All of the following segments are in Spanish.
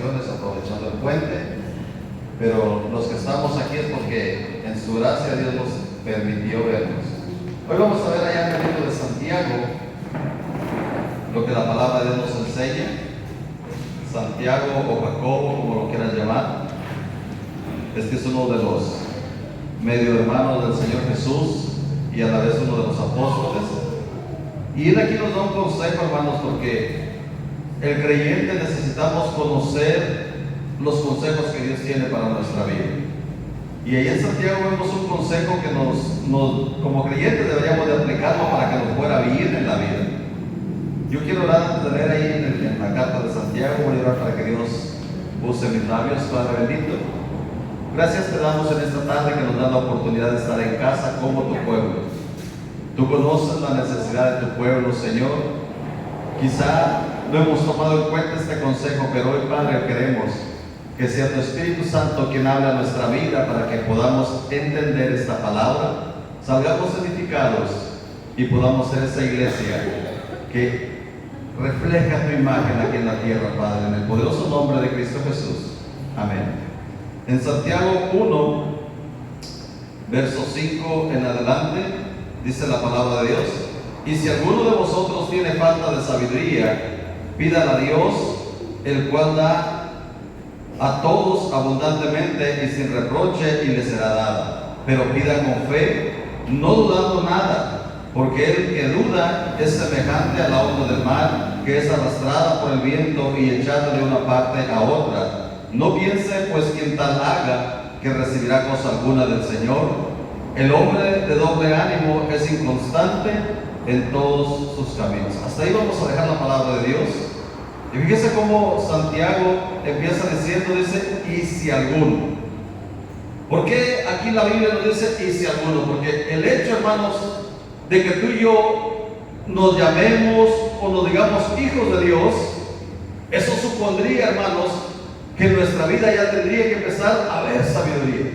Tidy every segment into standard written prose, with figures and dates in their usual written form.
vacaciones, aprovechando el puente, pero los que estamos aquí es porque en su gracia Dios nos permitió vernos. Hoy vamos a ver allá en el libro de Santiago lo que la palabra de Dios nos enseña. Santiago o Jacobo, como lo quieran llamar. Este es uno de los medio hermanos del Señor Jesús y a la vez uno de los apóstoles. Y él aquí nos da un consejo, hermanos, porque el creyente necesitamos conocer los consejos que Dios tiene para nuestra vida. Y ahí en Santiago vemos un consejo que nos como creyentes deberíamos de aplicarlo para que nos fuera bien en la vida. Yo quiero orar antes de leer ahí en la carta de Santiago. Voy a orar para que Dios use mis labios. Padre bendito, gracias te damos en esta tarde que nos da la oportunidad de estar en casa como tu pueblo. Tú conoces la necesidad de tu pueblo, Señor. Quizá no hemos tomado en cuenta este consejo, pero hoy, Padre, queremos que sea tu Espíritu Santo quien hable a nuestra vida para que podamos entender esta palabra, salgamos edificados y podamos ser esa iglesia que refleja tu imagen aquí en la tierra, Padre, en el poderoso nombre de Cristo Jesús. Amén. En Santiago 1, verso 5 en adelante, dice la palabra de Dios: y si alguno de vosotros tiene falta de sabiduría, pídala a Dios, el cual da a todos abundantemente y sin reproche, y le será dada. Pero pida con fe, no dudando nada, porque el que duda es semejante a la onda del mar, que es arrastrada por el viento y echada de una parte a otra. No piense pues quien tal haga que recibirá cosa alguna del Señor. El hombre de doble ánimo es inconstante en todos sus caminos. Hasta ahí vamos a dejar la palabra de Dios. Y fíjese cómo Santiago empieza diciendo, dice, y si alguno. ¿Por qué aquí la Biblia nos dice y si alguno? Porque el hecho, hermanos, de que tú y yo nos llamemos o nos digamos hijos de Dios, eso supondría, hermanos, que en nuestra vida ya tendría que empezar a haber sabiduría.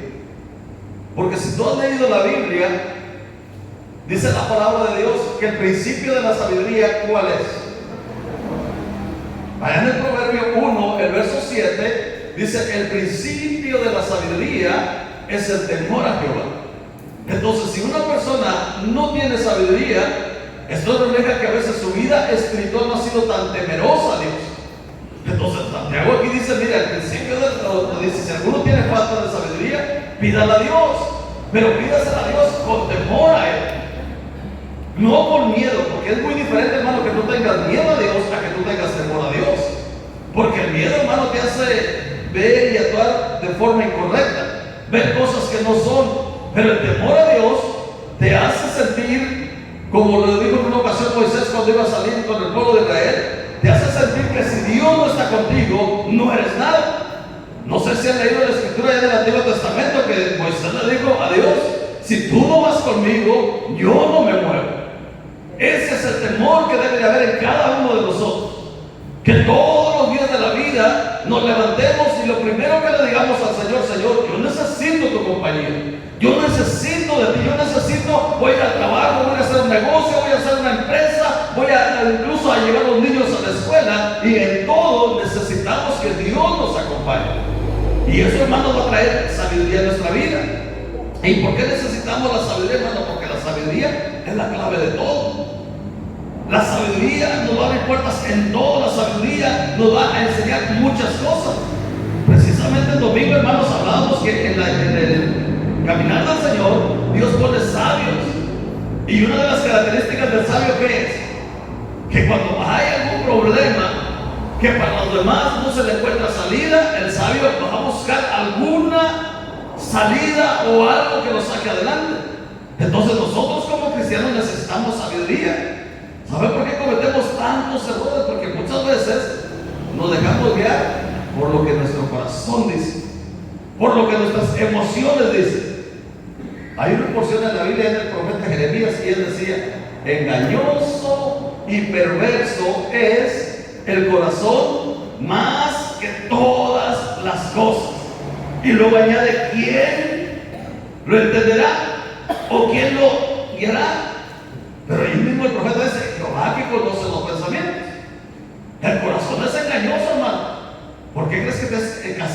Porque si tú has leído la Biblia, dice la palabra de Dios que el principio de la sabiduría, ¿cuál es? Allá en el Proverbio 1, el verso 7, dice: el principio de la sabiduría es el temor a Jehová. Entonces, si una persona no tiene sabiduría, esto refleja que a veces su vida espiritual no ha sido tan temerosa a Dios. Entonces, Santiago aquí dice, mira, al principio dice, si alguno tiene falta de sabiduría, pídala a Dios, pero pídasela a Dios con temor a Él, no con miedo, porque es muy diferente, hermano, que tú tengas miedo a Dios a que tú tengas temor a Dios. Porque el miedo, hermano, te hace ver y actuar de forma incorrecta, ver cosas que no son. Pero el temor a Dios te hace sentir, como lo dijo en una ocasión Moisés cuando iba a salir con el pueblo de Israel, te hace sentir que si Dios no está contigo, no eres nada. No sé si han leído la escritura ya del Antiguo Testamento que Moisés le dijo a Dios: si tú no vas conmigo, yo no me muevo. Ese es el temor que debe de haber en cada uno de nosotros. Que todos los días de la vida nos levantemos y lo primero que le digamos al Señor: Señor, yo necesito tu compañía, yo necesito de ti, yo necesito, voy a ir al trabajo, voy a hacer un negocio, voy a hacer una empresa, voy a incluso a llevar a los niños a la escuela, y en todo necesitamos que Dios nos acompañe. Y eso, hermano, va a traer sabiduría a nuestra vida. ¿Y por qué necesitamos la sabiduría, hermano? Porque la sabiduría es la clave de todo. La sabiduría nos va a abrir puertas en todo. La sabiduría nos va a enseñar muchas cosas. Precisamente el domingo, hermanos, hablábamos que en el caminar del Señor, Dios pone sabios. Y una de las características del sabio, ¿qué es? Que cuando hay algún problema que para los demás no se le encuentra salida, el sabio va a buscar alguna salida o algo que nos saque adelante. Entonces nosotros como cristianos necesitamos sabiduría. ¿Sabe por qué cometemos tantos errores? Porque muchas veces nos dejamos guiar por lo que nuestro corazón dice, por lo que nuestras emociones dicen. Hay una porción en la Biblia del profeta Jeremías y él decía: engañoso y perverso es el corazón más que todas las cosas. Y luego añade: ¿quién lo entenderá? ¿O quién lo guiará? Pero ahí mismo el profeta dice: que conoce los pensamientos. El corazón es engañoso, hermano. ¿Por qué crees que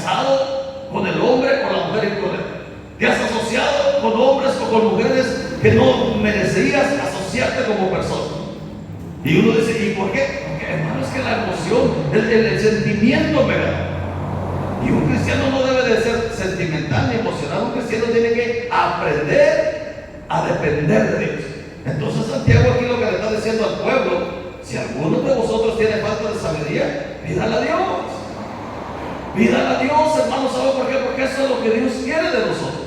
casado con el hombre o la mujer incorrecta. Te has asociado con hombres o con mujeres que no merecerías asociarte como persona. Y uno dice, ¿y por qué? Porque, hermano, es que la emoción, el sentimiento me gana. Y un cristiano no debe de ser sentimental ni emocional. Un cristiano tiene que aprender a depender de Dios. Entonces Santiago aquí lo que le está diciendo al pueblo: si alguno de vosotros tiene falta de sabiduría, pídala a Dios. Pídala a Dios, hermano. ¿Sabe por qué? Porque eso es lo que Dios quiere de nosotros.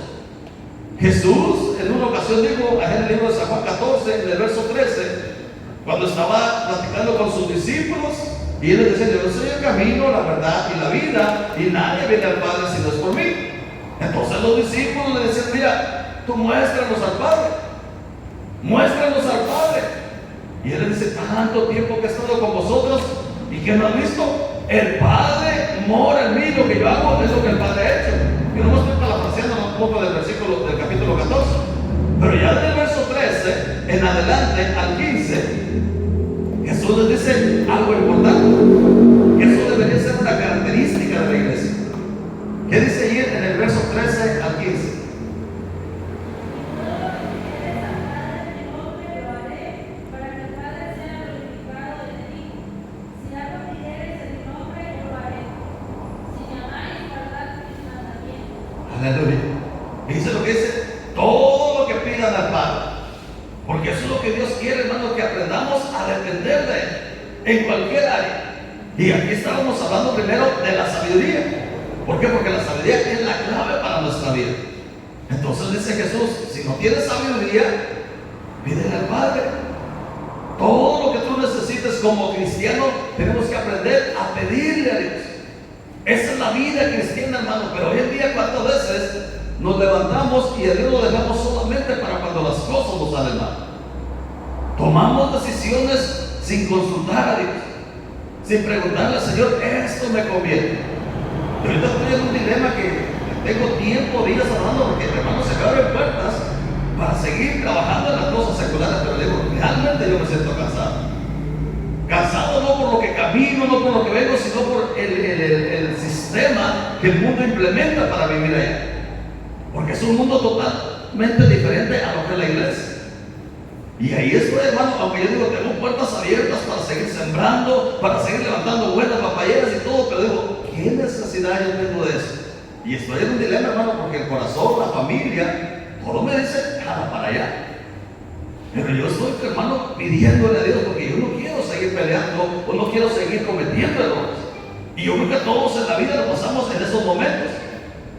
Jesús en una ocasión dijo, en el libro de San Juan 14, en el verso 13, cuando estaba platicando con sus discípulos, y él les decía: yo soy el camino, la verdad y la vida, y nadie viene al Padre si no es por mí. Entonces los discípulos le decían: mira, tú muéstranos al Padre, muéstranos al Padre. Y él les dice: tanto tiempo que he estado con vosotros y que no han visto, el Padre mora en mí, lo que yo hago es lo que el Padre ha hecho. Yo no me estoy parafraseando un poco del versículo del capítulo 14, pero ya del verso 13 en adelante al 15, Jesús les dice algo importante, que eso debería ser una característica de la iglesia. ¿Qué dice ahí en el verso 13 al 15? Aleluya. Dice lo que dice: todo lo que pidan al Padre. Porque eso es lo que Dios quiere, hermano, que aprendamos a depender de Él en cualquier área. Y aquí estábamos hablando primero de la sabiduría. ¿Por qué? Porque la sabiduría es la clave para nuestra vida. Entonces dice Jesús: si no tienes sabiduría, pídele al Padre. Todo lo que tú necesites como cristiano, tenemos que aprender a pedirle a Dios. Esa es la vida cristiana, hermano. Pero hoy en día, ¿cuántas veces nos levantamos y a Dios lo dejamos solamente para cuando las cosas nos salen mal? Tomamos decisiones sin consultar a Dios, sin preguntarle al Señor: esto me conviene. Y ahorita estoy en un dilema que tengo tiempo, días hablando, porque hermano, se me abren puertas para seguir trabajando en las cosas seculares. Pero digo, realmente yo me siento cansado. Cansado no por lo que camino, no por lo que vengo, sino por el sistema que el mundo implementa para vivir allá. Porque es un mundo totalmente diferente a lo que es la iglesia. Y ahí estoy, hermano, aunque yo digo, tengo puertas abiertas para seguir sembrando, para seguir levantando buenas papayeras y todo, pero digo, ¿qué necesidad yo tengo de eso? Y estoy en un dilema, hermano, porque el corazón, la familia, todo me dice: jala para allá. Pero yo estoy, hermano, pidiéndole a Dios, porque yo no quiero seguir peleando o no quiero seguir cometiendo errores. Y yo creo que todos en la vida lo pasamos en esos momentos.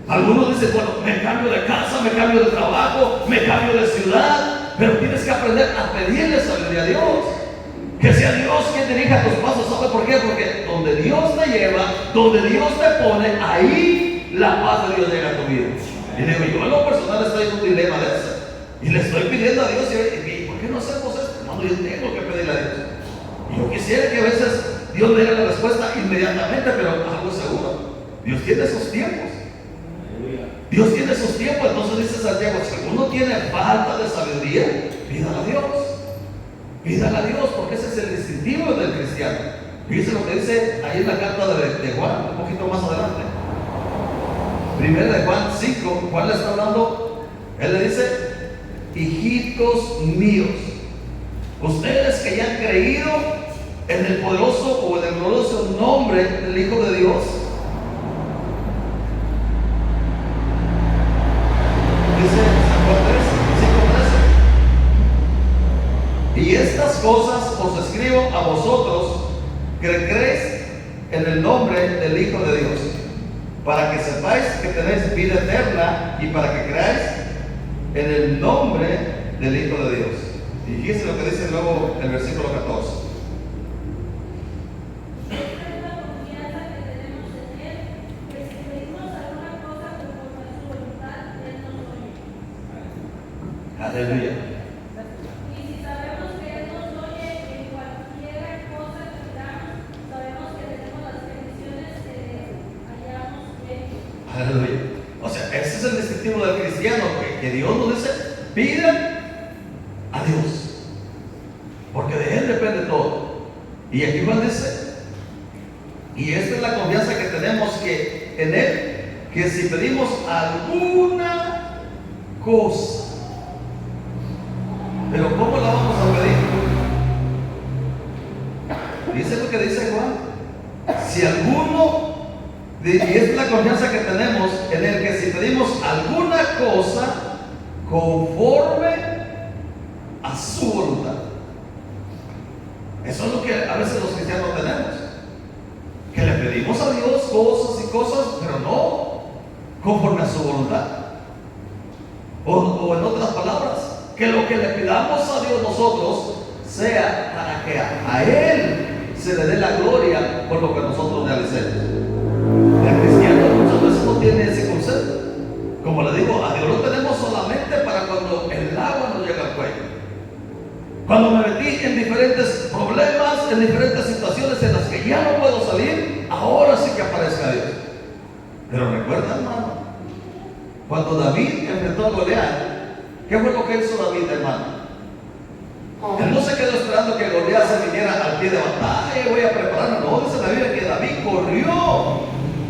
Algunos dicen: bueno, me cambio de casa, me cambio de trabajo, me cambio de ciudad. Pero tienes que aprender a pedirle sabiduría a Dios. Que sea Dios quien dirija tus pasos. ¿Sabe por qué? Porque donde Dios te lleva, donde Dios te pone, ahí la paz de Dios llega a tu vida. Y digo, yo en lo personal estoy en un dilema de eso. Y le estoy pidiendo a Dios: y ¿por qué no hacemos esto? Hermano, yo tengo que pedirle a Dios. Y yo quisiera que a veces Dios me dé la respuesta inmediatamente, pero algo seguro: Dios tiene esos tiempos. Dios tiene esos tiempos. Entonces dice Santiago: si uno tiene falta de sabiduría, pídala a Dios. Pídala a Dios, porque ese es el distintivo del cristiano. Fíjense lo que dice ahí en la carta de Juan, un poquito más adelante. Primera de Juan 5, Juan le está hablando. Él le dice: hijitos míos, ustedes que ya han creído en el poderoso o en el glorioso nombre del Hijo de Dios, dice San Juan 5:13, y estas cosas os escribo a vosotros que creéis en el nombre del Hijo de Dios, para que sepáis que tenéis vida eterna y para que creáis en el nombre del Hijo de Dios. Y fíjense lo que dice luego el versículo 14. Aleluya. Y si sabemos que Él nos oye en cualquier cosa que pidamos, sabemos que tenemos las bendiciones que hallamos bien. Aleluya. O sea, ese es el distintivo del cristiano, que Dios nos dice: pidan a Dios, porque de Él depende todo. Y aquí Juan dice: y esta es la confianza que tenemos, que en Él que si pedimos alguna cosa. Pero ¿cómo la vamos a pedir? Dice lo que dice Juan. Si alguno, y es la confianza que tenemos en Él, que si pedimos alguna cosa conforme a su voluntad. Eso es lo que a veces los cristianos tenemos. Que le pedimos a Dios cosas y cosas, pero no conforme a su voluntad. O en otras palabras, que lo que le pidamos a Dios nosotros sea para que a Él se le dé la gloria por lo que nosotros realicemos. El cristiano muchas veces no tiene ese concepto. Como le digo, a Dios lo tenemos solamente para cuando el agua nos llega al cuello. Cuando me metí en diferentes problemas, en diferentes situaciones en las que ya no puedo salir, ahora sí que aparezca Dios. Pero recuerda, hermano, cuando David enfrentó a Goliat, ¿qué fue lo que hizo David, hermano? Él no se quedó esperando que Goliat se viniera al pie de batalla, voy a prepararme. No, dice la Biblia que David corrió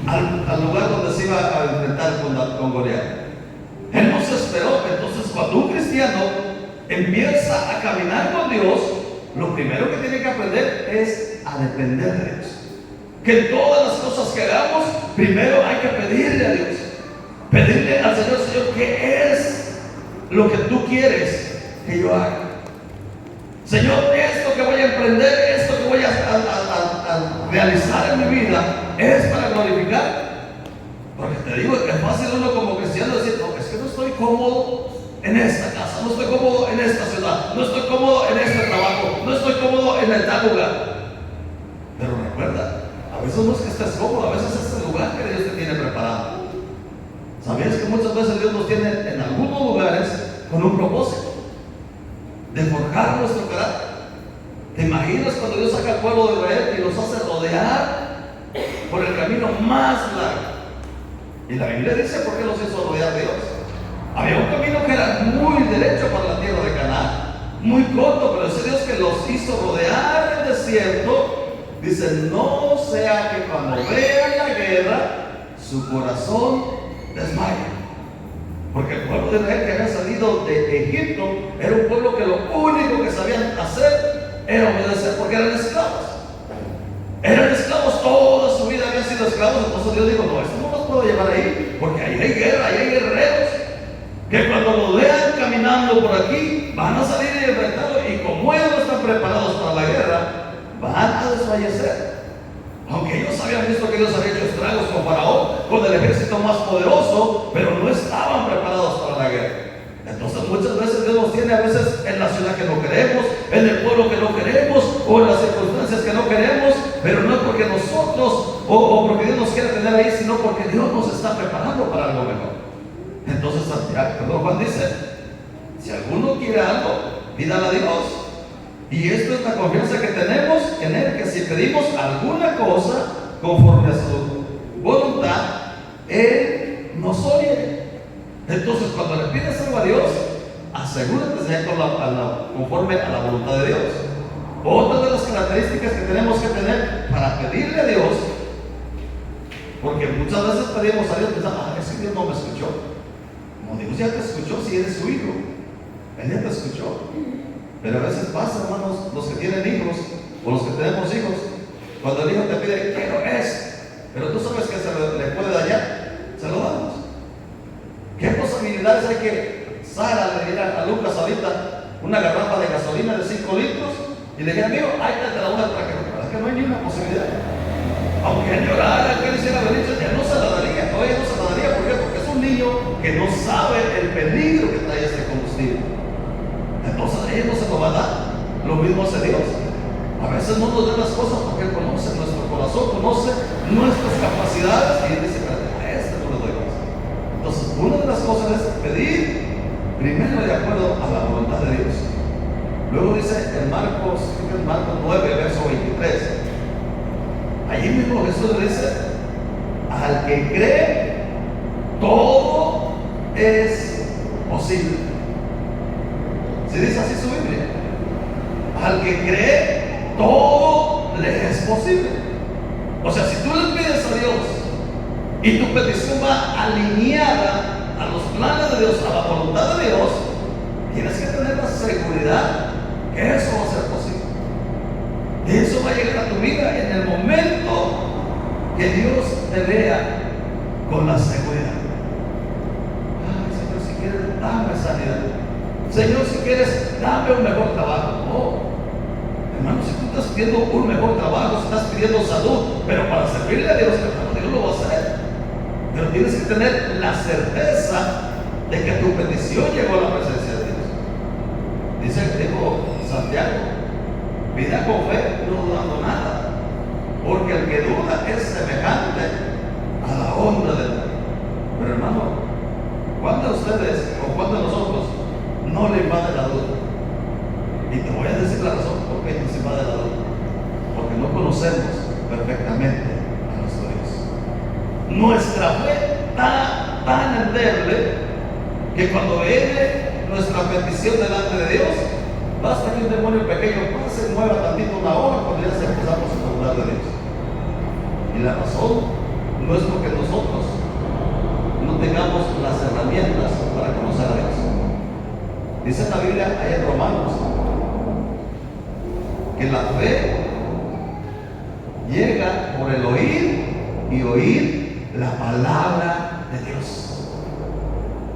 al lugar donde se iba a enfrentar con Goliat. Él no se esperó. Entonces, cuando un cristiano empieza a caminar con Dios, lo primero que tiene que aprender es a depender de Dios. Que en todas las cosas que hagamos, primero hay que pedirle a Dios. Pedirle al Señor, Señor, ¿qué es lo que tú quieres que yo haga? Señor, esto que voy a emprender, esto que voy a realizar en mi vida, ¿es para glorificar? Porque te digo, es fácil uno como cristiano decir, no, es que no estoy cómodo en esta casa, no estoy cómodo en esta ciudad, no estoy cómodo en este trabajo, no estoy cómodo en tal lugar. Pero recuerda, a veces no es que estés cómodo, a veces es el lugar que Dios te tiene preparado. ¿Sabías que muchas veces Dios nos tiene en algunos lugares con un propósito de forjar nuestro carácter? ¿Te imaginas cuando Dios saca al pueblo de Israel y los hace rodear por el camino más largo? Y la Biblia dice por qué los hizo rodear Dios. Había un camino que era muy derecho para la tierra de Canaán, muy corto, pero ese Dios que los hizo rodear el desierto, dice, no sea que cuando vean la guerra, su corazón desmaye. Porque el pueblo de Israel que había salido de Egipto era un pueblo que lo único que sabían hacer era obedecer, porque eran esclavos. Eran esclavos, toda su vida habían sido esclavos. Entonces Dios dijo, no, esto no los puedo llevar ahí, porque ahí hay guerra, ahí hay guerreros que cuando los vean caminando por aquí van a salir y enfrentarlo, y como ellos no están preparados para la guerra, van a desfallecer. Aunque ellos habían visto que Dios había hecho estragos con Faraón, con el ejército más poderoso, pero no estaban preparados para la guerra. Entonces muchas veces Dios nos tiene a veces en la ciudad que no queremos, en el pueblo que no queremos, o en las circunstancias que no queremos, pero no es porque nosotros o porque Dios nos quiere tener ahí, sino porque Dios nos está preparando para algo mejor. Entonces Juan dice, si alguno quiere algo, pídale a Dios. Y esto es la confianza que tenemos en Él, que si pedimos alguna cosa conforme a su voluntad, Él nos oye. Entonces, cuando le pides algo a Dios, asegúrate de ser conforme a la voluntad de Dios. Otra de las características que tenemos que tener para pedirle a Dios, porque muchas veces pedimos a Dios pensando, es que Dios no me escuchó. No, Dios ya te escuchó si eres su hijo. Él ya te escuchó. Pero a veces pasa, hermanos, los que tienen hijos o los que tenemos hijos, cuando el hijo te pide, quiero eso, pero tú sabes que se le puede dañar, se lo damos. ¿Qué posibilidades hay que Sara le diera a Lucas ahorita una garrafa de gasolina de 5 litros y le dijera, amigo, ahí te la una para que no? Es que no hay ni una posibilidad. Aunque él llorara, aunque él hiciera berrinches, él no se la daría, todavía no se la daría. ¿Por qué? Porque es un niño que no sabe el peligro que trae este combustible. Entonces a ellos no se lo va a dar. Lo mismo hace Dios. A veces no nos da las cosas porque Él conoce nuestro corazón, conoce nuestras capacidades, y Él dice, a este no le doy más. Entonces, una de las cosas es pedir primero de acuerdo a la voluntad de Dios. Luego dice en Marcos 9, verso 23. Allí mismo Jesús le dice, al que cree, todo es posible. ¿Sí dice así su Biblia? Al que cree, todo le es posible. O sea, si tú le pides a Dios y tu petición va alineada a los planes de Dios, a la voluntad de Dios, tienes que tener la seguridad que eso va a ser posible. Eso va a llegar a tu vida en el momento que Dios te vea con la seguridad. Ay, Señor, si quieres, dame sanidad. Señor, si quieres, dame un mejor trabajo. Oh, hermano, si tú estás pidiendo un mejor trabajo, si estás pidiendo salud, pero para servirle a Dios, hermano, Dios lo va a hacer. Pero tienes que tener la certeza de que tu petición llegó a la presencia de Dios. Dijo Santiago, pida con fe, no dudando nada, porque el que duda es semejante a la onda del mar. Pero hermano, ¿cuántos de ustedes o cuántos de nosotros no le invade la duda? Y te voy a decir la razón por qué nos invade la duda. Porque no conocemos perfectamente a nuestro Dios. Nuestra fe tan endeble que cuando viene nuestra petición delante de Dios, basta que un demonio pequeño pase, mueva tantito una hora cuando ya empezamos a hablar de Dios. Y la razón no es porque nosotros no tengamos las herramientas para conocer a Dios. Dice en la Biblia, ahí en Romanos, que la fe llega por el oír y oír la palabra de Dios.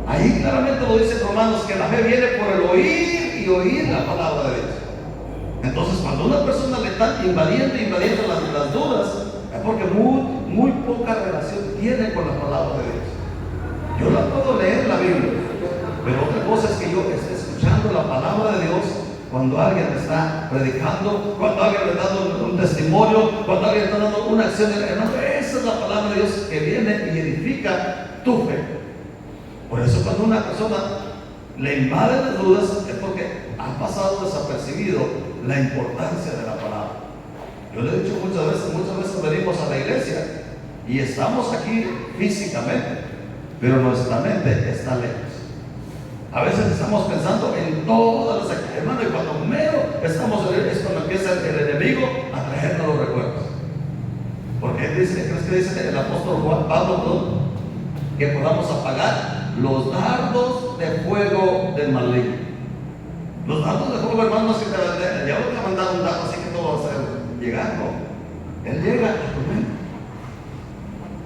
Ahí claramente lo dice Romanos, que la fe viene por el oír y oír la palabra de Dios. Entonces, cuando una persona le está invadiendo las dudas, es porque muy poca relación tiene con la palabra de Dios. Yo la puedo leer la Biblia, pero otra cosa es que yo esté escuchando la palabra de Dios cuando alguien le está predicando, cuando alguien le está dando un testimonio, cuando alguien está dando una acción. Hermano, esa es la palabra de Dios que viene y edifica tu fe. Por eso cuando una persona le invaden las dudas es porque ha pasado desapercibido la importancia de la palabra. Yo le he dicho muchas veces venimos a la iglesia y estamos aquí físicamente, pero nuestra mente está lejos. A veces estamos pensando en todas las actividades, hermano, y cuando mero estamos es cuando empieza el enemigo a traernos los recuerdos. Porque ¿crees que dice el apóstol Juan Pablo que podamos apagar los dardos de fuego del maligno? Los dardos de fuego, hermanos, que ya no te va a mandar un dardo así que todo va a ser llegar, no. Él llega a tu mente.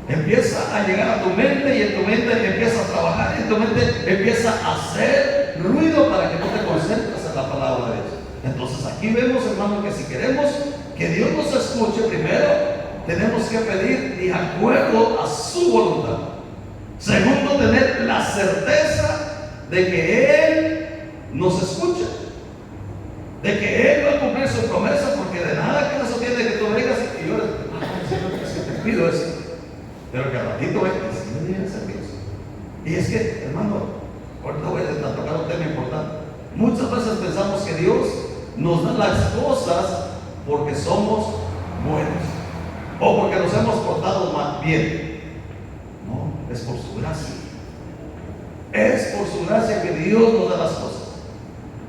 Empieza a llegar a tu mente y en tu mente empieza a trabajar y en tu mente empieza a hacer ruido para que no te concentres en la palabra de Dios. Entonces aquí vemos, hermanos, que si queremos que Dios nos escuche, primero tenemos que pedir de acuerdo a su voluntad. Segundo, tener la certeza de que Él nos escucha, de que Él va a cumplir su promesa, porque de nada que eso tiene que tú vengas y yo te pido eso, pero que al ratito vengas y me digas a Dios. Y es que, hermano, ahorita voy a tocar un tema importante. Muchas veces pensamos que Dios nos da las cosas porque somos buenos o porque nos hemos portado más bien. No, es por su gracia. Es por su gracia que Dios nos da las cosas.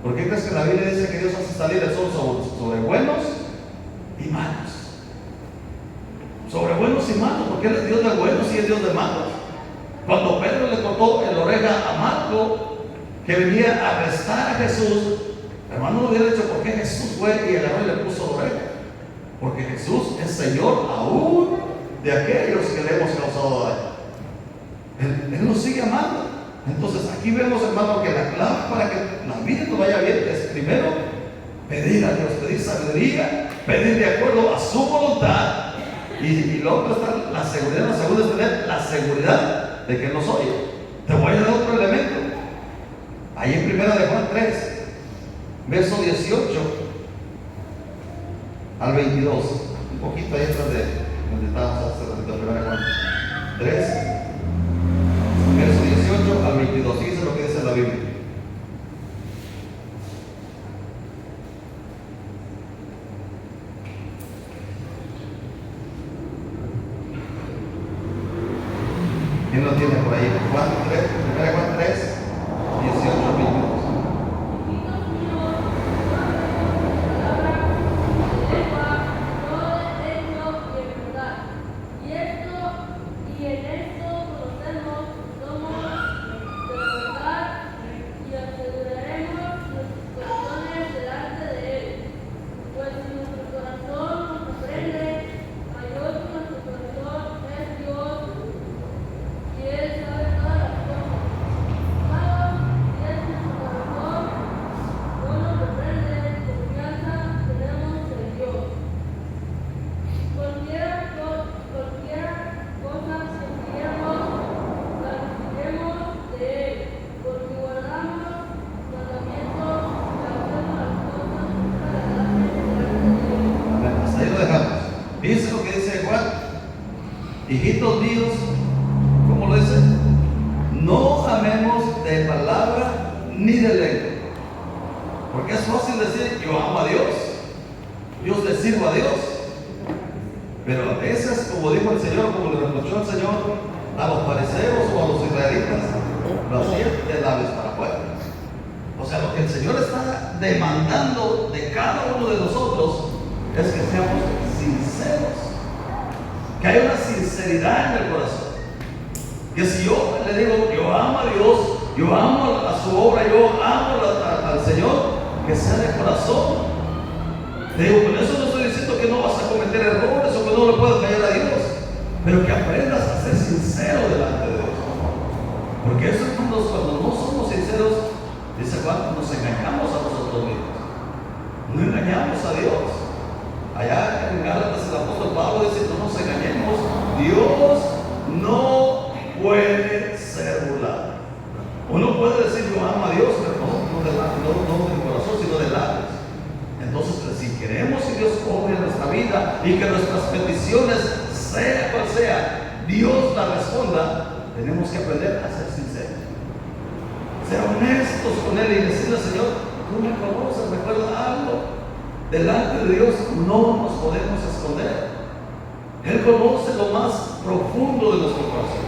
¿Por qué crees que la Biblia dice que Dios hace salir el sol sobre buenos y malos? Sobre buenos y malos, porque Él es Dios de buenos y es Dios de malos. Cuando Pedro le cortó la oreja a Marco, que venía a arrestar a Jesús, hermano, no hubiera dicho por qué Jesús fue y agarró y le puso la oreja. Porque Jesús es Señor aún de aquellos que le hemos causado daño. Él nos sigue amando. Entonces aquí vemos, hermano, que la clave para que la vida nos vaya bien es primero pedir a Dios, pedir sabiduría, pedir de acuerdo a su voluntad. Y lo otro está la seguridad. La segunda es tener la seguridad de que Él nos oye. Te voy a dar otro elemento. Ahí en 1 de Juan 3, verso 18 al 22, un poquito ahí atrás de donde estábamos hace ratito, 1 de Juan 3, verso 18 al 22. Fíjense lo que dice la Biblia. ¿Quién lo tiene por ahí? Juan 3, 1 Juan 3, 18 al 22. Y en míos, ¿cómo lo dice? No amemos de palabra ni de lengua. Porque es fácil decir, yo amo a Dios, yo le sirvo a Dios. Pero a veces, como dijo el Señor, como le reprochó el Señor a los fariseos o a los israelitas, lo hacían de labios para afuera. O sea, lo que el Señor está demandando de cada uno de nosotros es que seamos sinceros, que haya una sinceridad en el corazón. Que si yo le digo, yo amo a Dios, yo amo a su obra, yo amo al Señor, que sea de corazón. Le digo, con eso no estoy diciendo que no vas a cometer errores o que no le puedas fallar a Dios, pero que aprendas a ser sincero delante de Dios. Porque eso es cuando no somos sinceros, dice Juan, nos engañamos a nosotros mismos. No engañamos a Dios. Allá en Gálatas el apóstol Pablo dice, no nos engañemos, Dios no puede ser burlado. Uno puede decir yo amo a Dios, pero no del corazón, sino de labios. Entonces, si queremos que Dios obre en nuestra vida y que nuestras peticiones, sea cual sea, Dios la responda, tenemos que aprender a ser sinceros, ser honestos con Él y decirle, Señor, tú me conoces, recuerda algo. Delante de Dios no nos podemos esconder. Él conoce lo más profundo de nuestro corazón.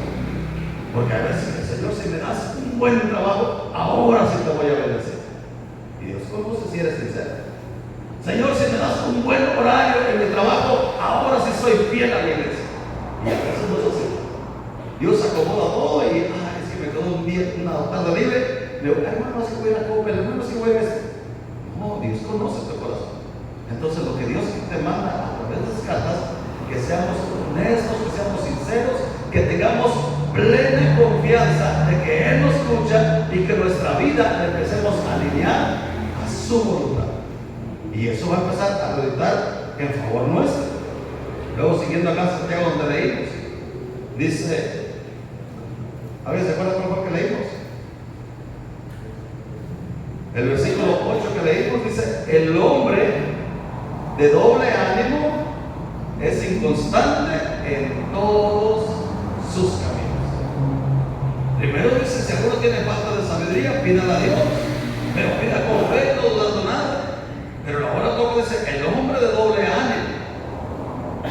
Porque a veces, Señor, si me das un buen trabajo, ahora sí te voy a bendecir. Y Dios conoce si eres sincero. Señor, si me das un buen horario en mi trabajo, ahora sí soy fiel a la iglesia. Y a veces no es así. Dios acomoda todo y, es que me quedó una tarde libre. Le digo, hermano, si voy a la copa, hermano, si voy a esto. No, Dios conoce tu corazón. Entonces, lo que Dios te manda a través de las cartas, que seamos honestos, que seamos sinceros, que tengamos plena confianza de que Él nos escucha y que nuestra vida la empecemos a alinear a su voluntad. Y eso va a empezar a redundar en favor nuestro. Luego, siguiendo acá en Santiago, donde leímos, dice, a ver, ¿se acuerdan cuál fue que leímos? El versículo 8 que leímos dice, el hombre de doble ánimo es inconstante en todos sus caminos. Primero dice, si alguno tiene falta de sabiduría, pídala a Dios, pero pida con fe, no dudando nada. Pero ahora todo dice, el hombre de doble ánimo,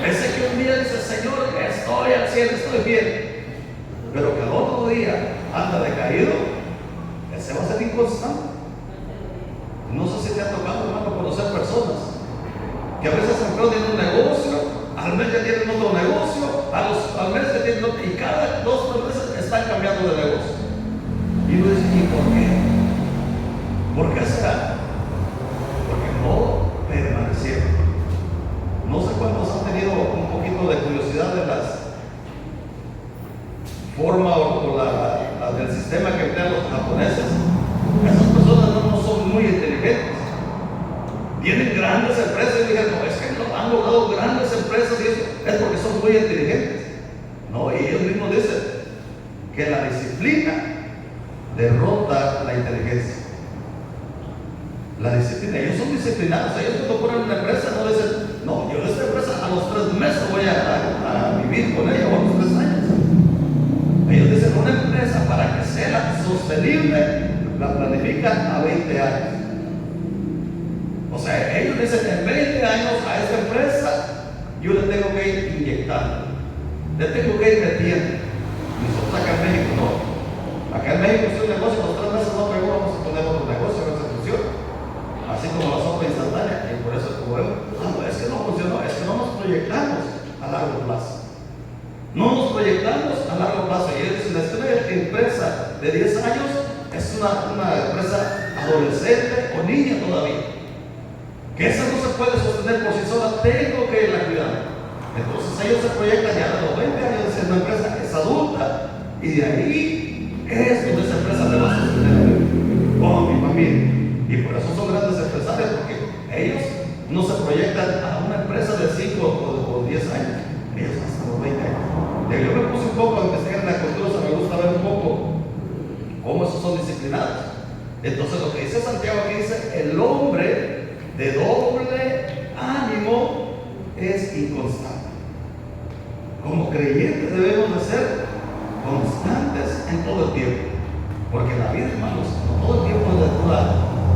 ese que un día dice, Señor, estoy al cielo, estoy bien, pero que al otro día anda decaído, ese va a ser inconstante. No sé si te ha tocado, hermano, conocer personas que a veces se emprenden un negocio, al mes ya tienen otro negocio, al mes ya tienen otro, y cada 2 o 3 meses están cambiando de negocio. Y uno dice, ¿y por qué? ¿Por qué será? Porque no permanecieron. No sé cuántos han tenido un poquito de curiosidad de las formas o la del sistema que emplean los japoneses. Esas personas no son muy inteligentes. Tienen grandes empresas y dicen, no, es que han logrado grandes empresas y eso es porque son muy inteligentes. No, y ellos mismos dicen que la disciplina derrota la inteligencia. La disciplina, ellos son disciplinados. Ellos cuando ponen una empresa no dicen, no, yo esta empresa a los 3 meses voy a vivir con ella, o a los 3 años. Ellos dicen, una empresa para que sea sostenible la planifican a 20 años. O sea, ellos dicen, en 20 años a esta empresa yo le tengo que ir inyectando, le tengo que ir metiendo. Nosotros acá en México no. Acá en México si un negocio a los 3 meses no pegó, vamos a poner otro negocio, a ver si funciona. Así como la sopa instantánea. Y por eso como vemos, no, es que no funcionó, es que no nos proyectamos a largo plazo. No nos proyectamos a largo plazo. Y ellos dicen, esta empresa de 10 años es una empresa adolescente o niña todavía, que esa no se puede sostener por sí sola, tengo que irla cuidando. Entonces ellos se proyectan ya a los 20 años, es una empresa que es adulta, y de ahí es donde esa empresa le va a sostener con mi familia. Y por eso son grandes empresarios, porque ellos no se proyectan a una empresa de 5 o 10 años, ellos hasta los 20 años. Yo me puse un poco a investigar en la cultura, o sea, me gusta ver un poco cómo esos son disciplinados. Entonces lo que dice Santiago aquí dice, el hombre de doble ánimo es inconstante. ¿Cómo como creyentes debemos de ser constantes en todo el tiempo. Porque la vida, hermanos, no todo el tiempo es de pura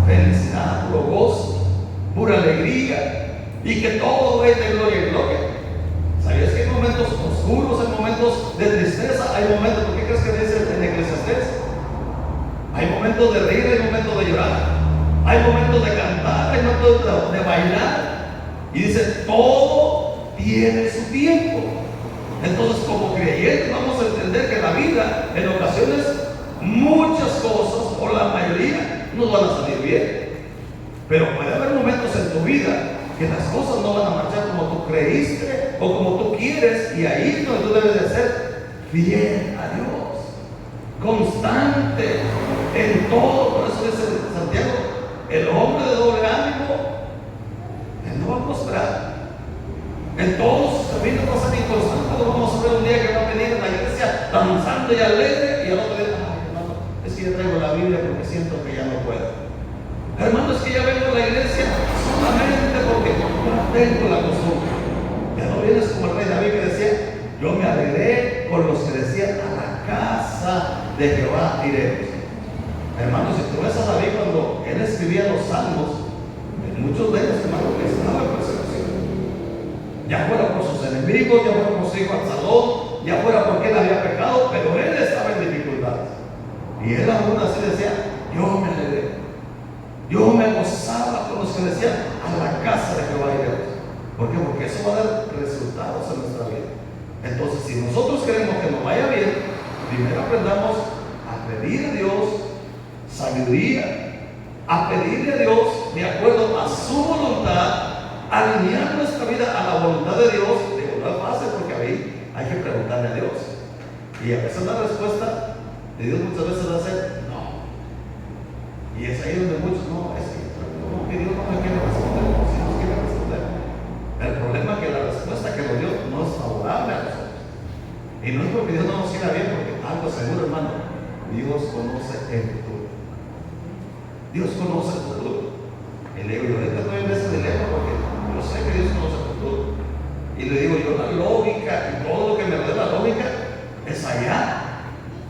felicidad, puro gozo, pura alegría, y que todo es de gloria en gloria. ¿Sabías que hay momentos oscuros, hay momentos de tristeza, hay momentos, ¿por qué crees que dice en Eclesiastés? Hay momentos de reír, hay momentos de llorar, hay momentos de cantar, hay momentos de bailar, y dice, todo tiene su tiempo. Entonces, como creyentes vamos a entender que la vida, en ocasiones, muchas cosas, o la mayoría, no van a salir bien. Pero puede haber momentos en tu vida que las cosas no van a marchar como tú creíste o como tú quieres, y ahí es donde tú debes de ser fiel a Dios, constante en todo. Por eso dice Santiago, el hombre de doble ánimo, él no va a prosperar. En todos sus caminos va a ser inconstante. No vamos a ver un día que va a venir a la iglesia danzando y alegre, y al otro día, ay, hermano, es que yo traigo la Biblia porque siento que ya no puedo. Hermano, es que ya vengo a la iglesia solamente porque no tengo la costumbre. Ya no vienes como el rey David que decía, yo me alegré con los que decían, a la casa de Jehová iremos. Hermano, si tú ves a David cuando él escribía los salmos, en muchos de ellos, hermano, que estaba en persecución. Ya fuera por sus enemigos, ya fuera por su hijo Absalón, ya fuera porque él había pecado, pero él estaba en dificultades. Y él aún así decía, yo me alegré. Yo me gozaba con los que decían, a la casa de Jehová iremos. ¿Por qué? Porque eso va a dar resultados en nuestra vida. Entonces, si nosotros queremos que nos vaya bien, primero aprendamos a pedir a Dios sabiduría, a pedirle a Dios de acuerdo a su voluntad, alinear nuestra vida a la voluntad de Dios. Digo, no es fácil porque ahí hay que preguntarle a Dios. Y a veces la respuesta de Dios muchas veces va a ser no. Y es ahí donde muchos no, es que como que Dios no me quiere responder, no, si nos quiere responder. El problema es que la respuesta que nos dio no es favorable a nosotros. Y no es porque Dios no nos quiera bien, porque algo seguro, hermano, Dios conoce el futuro. Dios conoce el futuro. Y le digo, yo ahorita estoy en ese dilema porque yo sé que Dios conoce el futuro. Y le digo, yo la lógica y todo lo que me rodea la lógica es allá.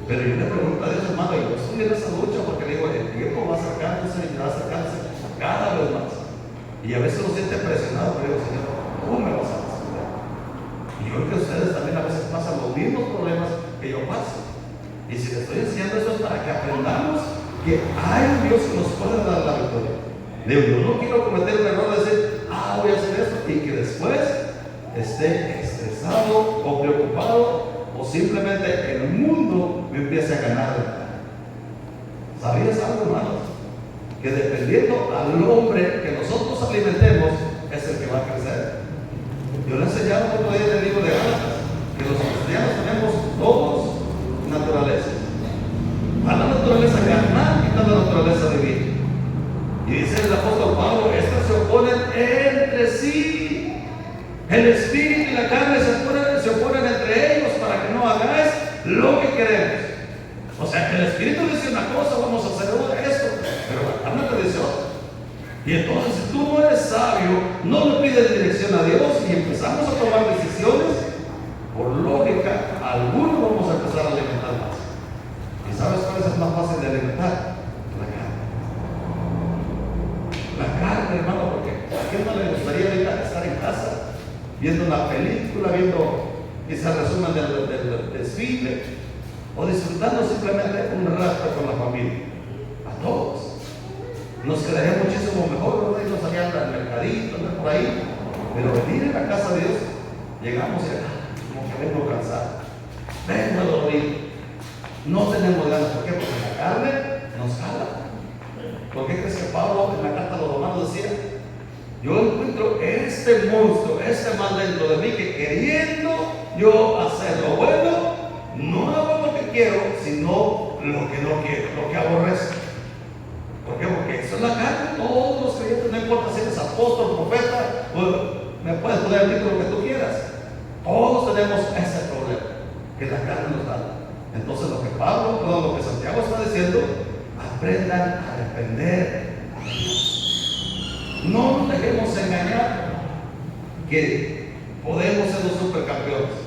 Pero yo le pregunto a Dios, hermano, y yo estoy en esa lucha porque le digo, el tiempo va acercándose y va acercándose cada vez más. Y a veces uno siente presionado, pero digo, Señor, ¿cómo me vas a responder? Y yo creo que ustedes también a veces pasan los mismos problemas que yo paso. Y si les estoy enseñando esto es para que aprendamos que hay un Dios que nos puede dar la victoria. Digo, yo no quiero cometer el error de decir, voy a hacer esto, y que después esté estresado o preocupado, o simplemente el mundo me empiece a ganar. ¿Sabías algo, hermanos? Que dependiendo al hombre que nosotros alimentemos, es el que va a crecer. Yo le enseñaba otro día en el libro de Gálatas que los cristianos tenemos dos naturalezas. Está la naturaleza carnal y está la naturaleza divina. Y dice el apóstol Pablo, estas se oponen entre sí. El espíritu y la carne se oponen entre ellos para que no hagáis lo que queremos. O sea, el espíritu dice una cosa, vamos a hacer esto, pero la carne te dice otra. Y entonces, si tú no eres sabio, no le pides dirección a Dios y empezamos a tomar decisiones, por lógica, algunos vamos a empezar a alimentar más. ¿Y sabes cuál es el más fácil de alimentar? La carne. La carne, hermano, porque ¿a quién no le gustaría ahorita estar en casa viendo una película, viendo quizás resumen del desfile, o disfrutando simplemente un rato con la familia? A todos nos quedaría muchísimo mejor, ¿verdad? Y nos salían al mercadito, andar por ahí, pero venir a la casa de Dios, llegamos y como que vengo cansado, vengo a dormir, no tenemos ganas. ¿Por qué? Porque la carne nos jala. ¿Por qué crees que Pablo en la carta a los romanos decía, yo encuentro este monstruo, este mal dentro de mí, que queriendo yo hacer lo bueno, no hago lo que quiero, sino lo que no quiero, lo que aborrezco? ¿Por qué? Porque eso es la carne. Todos los creyentes, no importa si eres apóstol, profeta, me puedes poner el título que tú quieras, todos tenemos ese problema, que la carne nos da. Entonces lo que Santiago está diciendo, aprendan a depender. No nos dejemos engañar que podemos ser los supercampeones.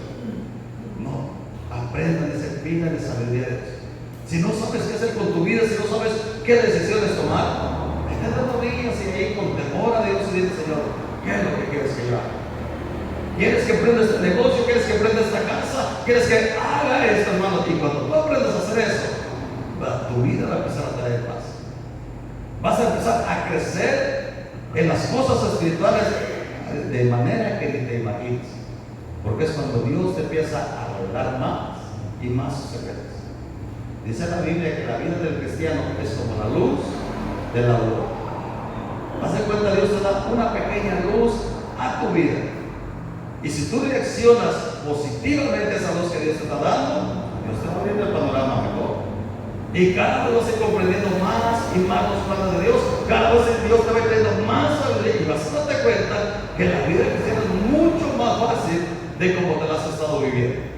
aprendan, dice, pídale sabiduría a Dios. Si no sabes qué hacer con tu vida, si no sabes qué decisiones tomar, vete dando días y ahí con temor a Dios y dile, Señor, ¿qué es lo que quieres que yo haga? ¿Quieres que aprenda este negocio? ¿Quieres que aprenda esta casa? ¿Quieres que haga esto, hermano? Y cuando tú aprendas a hacer eso, tu vida va a empezar a traer paz. Vas a empezar a crecer en las cosas espirituales de manera que ni te imaginas. Porque es cuando Dios te empieza a revelar más y más sus secretos. Dice la Biblia que la vida del cristiano es como la luz de la aurora. Haz de cuenta, Dios te da una pequeña luz a tu vida. Y si tú reaccionas positivamente a esa luz que Dios te está dando, Dios te va abriendo el panorama mejor. Y cada vez vas a ir comprendiendo más y más los planes de Dios. Cada vez Dios te va trayendo más sabiduría y vas a darte cuenta que la vida cristiana es mucho más fácil de como te la has estado viviendo.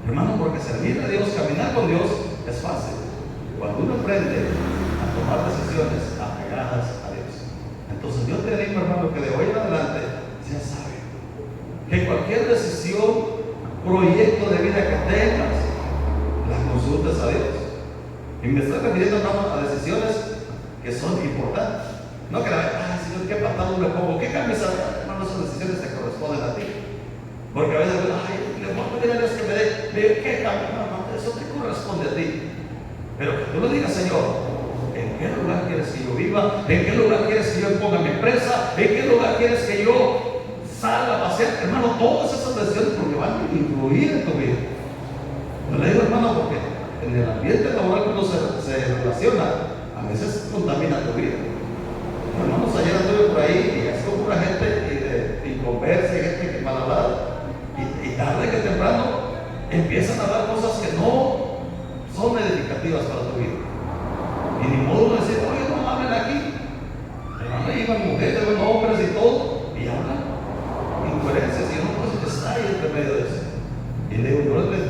Hermano, porque servir a Dios, caminar con Dios es fácil. Cuando uno aprende a tomar decisiones apegadas a Dios. Entonces yo te animo, hermano, que de hoy en adelante seas sabio. Que cualquier decisión, proyecto de vida que tengas, la consultes a Dios. Y me estoy refiriendo, hermano, a decisiones que son importantes. No que la Señor, ¿qué pantalón me pongo? ¿Qué camisa? Hermano, esas decisiones te corresponden a ti. Porque a veces, le voy a pedir a Dios que me dé, ¿qué camisa? No, eso te corresponde a ti. Pero que tú le digas, Señor, ¿en qué lugar quieres que yo viva? ¿En qué lugar quieres que yo ponga mi empresa? ¿En qué lugar quieres que yo salga a pasear? Hermano, todas esas decisiones porque van a influir en tu vida. Yo le digo, hermano, porque en el ambiente laboral cuando se relaciona, a veces contamina tu vida. Hermanos, ayer anduve por ahí y es como una gente y conversa y gente que mal hablada. Y tarde que temprano empiezan a dar cosas que no son edificativas para tu vida. Y ni modo de decir, oye, no hablen aquí. Hermano, iban mujeres, iban hombres y todo, y hablan incoherencias y uno pues está ahí entre medio de eso. Y le digo, yo les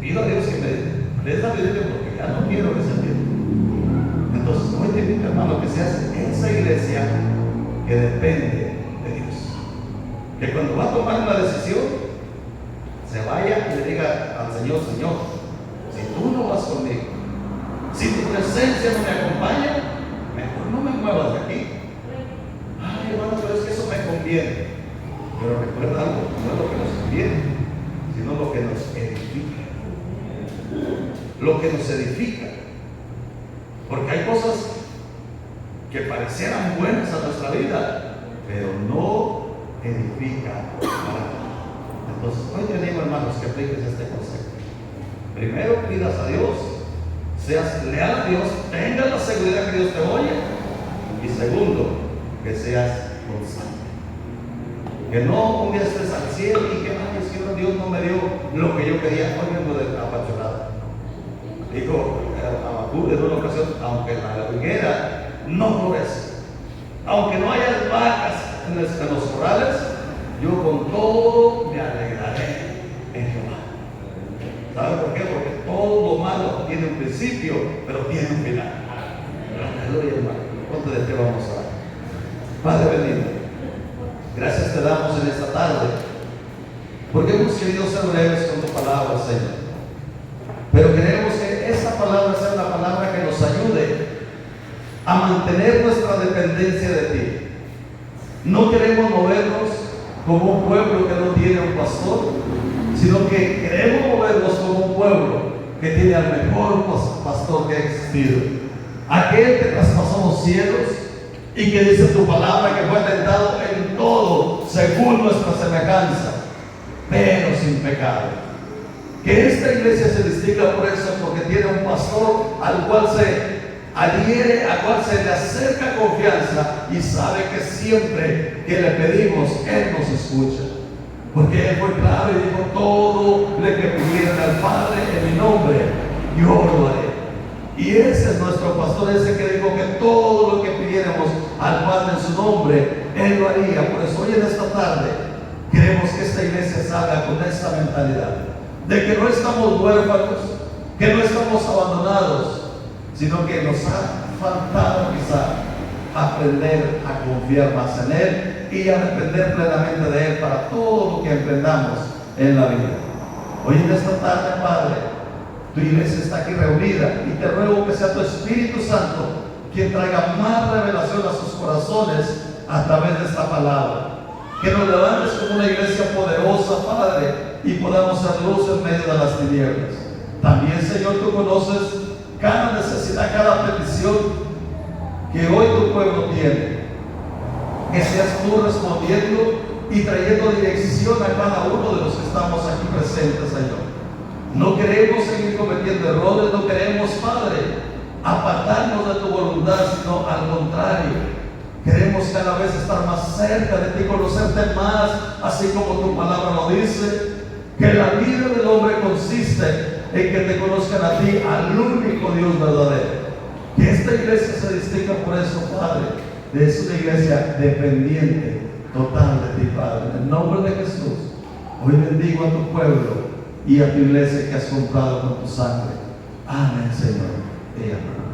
pido a Dios que me des la vida porque ya no quiero que se entienda. Entonces, hoy te invito, hermano, que seas esa iglesia que depende de Dios. Que cuando va a tomar una decisión, se vaya y le diga al Señor, Señor, si tú no vas conmigo, si tu presencia no me acompaña, mejor no me muevas de aquí. Ay, hermano, pero es que eso me conviene. Pero recuerda algo, no es lo que nos conviene, sino lo que nos edifica. Lo que nos edifica. Porque hay cosas que parecieran buenas a nuestra vida, pero no edifican para nada. Entonces, hoy te digo, hermanos, que apliques este consejo. Primero, pidas a Dios, seas leal a Dios, tengas la seguridad que Dios te oye. Y segundo, que seas constante. Que no un día estés al cielo y que, ay, es que Dios no me dio lo que yo quería. Hoy vengo de apachurrada. Dijo Habacuc en una ocasión, aunque la higuera no florece, aunque no haya vacas en los corrales, yo con todo me alegraré en Jehová. ¿Sabe por qué? Porque todo lo malo tiene un principio, pero tiene un final. Aleluya, hermano. ¿Cuánto de ti vamos a dar? Padre bendito, gracias te damos en esta tarde, porque hemos querido ser breves con tu palabra, Señor. Pero queremos que esta palabra sea una palabra que nos ayude a mantener nuestra dependencia de ti. No queremos movernos como un pueblo que no tiene un pastor, sino que queremos movernos como un pueblo que tiene al mejor pastor que ha existido. Aquel que traspasó los cielos y que dice tu palabra que fue tentado en todo según nuestra semejanza, pero sin pecado. Que esta iglesia se distinga por eso, porque tiene un pastor al cual se adhiere, al cual se le acerca confianza y sabe que siempre que le pedimos, Él nos escucha. Porque Él fue claro y dijo, todo lo que pidieran al Padre en mi nombre, yo lo haré. Y ese es nuestro pastor, ese que dijo que todo lo que pidiéramos al Padre en su nombre, Él lo haría. Por eso hoy en esta tarde queremos que esta iglesia salga con esta mentalidad de que no estamos huérfanos, que no estamos abandonados, sino que nos ha faltado quizá aprender a confiar más en Él y a depender plenamente de Él para todo lo que emprendamos en la vida. Hoy en esta tarde, Padre, tu iglesia está aquí reunida y te ruego que sea tu Espíritu Santo quien traiga más revelación a sus corazones a través de esta palabra. Que nos levantes como una iglesia poderosa, Padre, y podamos ser luz en medio de las tinieblas. También, Señor, tú conoces cada necesidad, cada petición que hoy tu pueblo tiene. Que seas tú respondiendo y trayendo dirección a cada uno de los que estamos aquí presentes, Señor. No queremos seguir cometiendo errores, no queremos, Padre, apartarnos de tu voluntad, sino al contrario. Queremos cada vez estar más cerca de ti, conocerte más, así como tu palabra lo dice, que la vida del hombre consiste en que te conozcan a ti, al único Dios verdadero. Que esta iglesia se distinga por eso, Padre, es una iglesia dependiente total de ti, Padre. En el nombre de Jesús, hoy bendigo a tu pueblo y a tu iglesia que has comprado con tu sangre. Amén, Señor. Y amén.